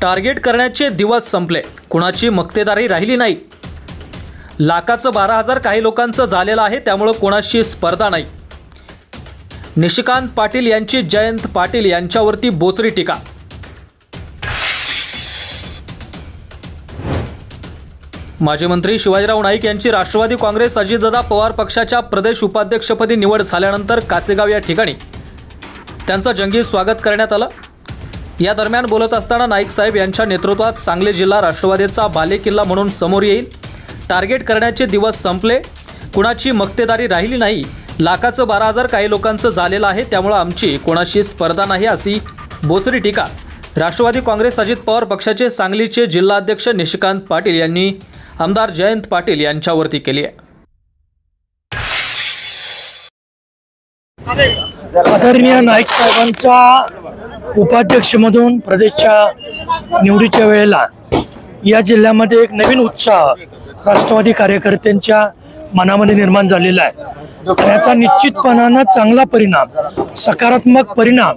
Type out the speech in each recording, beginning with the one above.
Target करण्याचे दिवस संपले, कुणाची मक्तेदारी राहिली नाही। लाखाचं 12,000 काही लोकांचं झालेलं आहे, त्यामुळे कोणाशी स्पर्धा नाही। निशिकांत पाटील यांची जयंत पाटील यांच्यावरती बोचरी टीका। माजी मंत्री शिवाजीराव नाईक यांची राष्ट्रवादी काँग्रेस अजितदादा पवार पक्षाच्या प्रदेश उपाध्यक्षपदी निवड झाल्यानंतर कासेगाव या ठिकाणी त्यांचं जंगी स्वागत करण्यात आलं। या दरम्यान बोलत असताना नाईक साहेब यांच्या नेतृत्वात सांगली जिल्हा राष्ट्रवादीचा बालेकिल्ला म्हणून समोर येईल। टार्गेट करण्याचे दिवस संपले, कुणाची मक्तेदारी राहिली नाही। लाखाचं 12,000 काही लोकांचं झालेलं आहे, त्यामुळे आमची कोणाशी स्पर्धा नाही, अशी बोचरी टीका राष्ट्रवादी काँग्रेस अजित पवार पक्षाचे सांगलीचे जिल्हाध्यक्ष निशिकांत पाटील यांनी आमदार जयंत पाटील यांच्यावरती केली आहे। आदरणीय नाईक साहेबांचा उपाध्यक्षमधून प्रदेशच्या निवडीच्या वेळेला या जिल्ह्यामध्ये एक नवीन उत्साह राष्ट्रवादी कार्यकर्त्यांच्या मनामध्ये निर्माण झालेला आहे। त्याचा निश्चितपणानं चांगला परिणाम, सकारात्मक परिणाम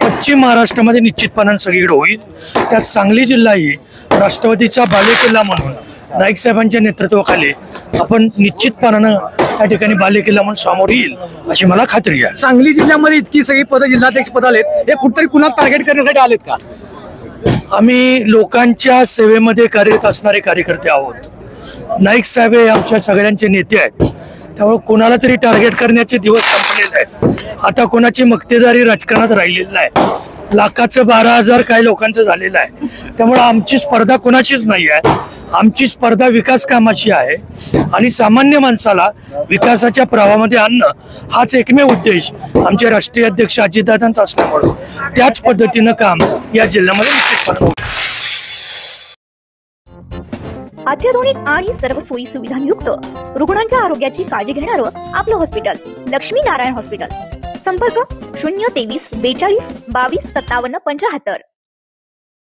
पश्चिम महाराष्ट्रामध्ये निश्चितपणानं सगळीकडे होईल। त्यात सांगली जिल्हाही राष्ट्रवादीचा बालेकिल्ला म्हणून नाईक साहेबांच्या नेतृत्वाखाली आपण निश्चितपणानं त्या ठिकाणी बालेकिल्ला म्हणून समोर येईल अशी मला खात्री आहे। सांगली जिल्ह्यामध्ये इतकी सगळी पद जिल्हाध्यक्ष पद आलेत, हे कुठतरी कुणाला टार्गेट करण्यासाठी आलेत का? आम्ही लोकांच्या सेवेमध्ये कार्यरत असणारे कार्यकर्ते आहोत। नाईक साहेब हे आमच्या सगळ्यांचे नेते आहेत, त्यामुळे कोणाला तरी टार्गेट करण्याचे दिवस संपलेले आहेत। आता कोणाची मक्तेदारी राजकारणात राहिलेली नाही। लाखाचं 12,000 काही लोकांचं झालेलं आहे, त्यामुळे आमची स्पर्धा कोणाचीच नाही आहे। आमची स्पर्धा विकास कामाची आहे आणि सामान्य माणसाला विकासाच्या प्रवाहामध्ये आणणं हाच एकमेव उद्देश आमचे राष्ट्रीय अध्यक्ष अजितदादांचा असल्यामुळे त्याच पद्धतीनं काम या जिल्ह्यामध्ये निश्चितपणे होईल। अत्याधुनिक आणि सर्व सोयी सुविधांयुक्त रुग्णांच्या आरोग्याची काळजी घेणारं आपलं हॉस्पिटल लक्ष्मी नारायण हॉस्पिटल। संपर्क 023 42 22 57 75।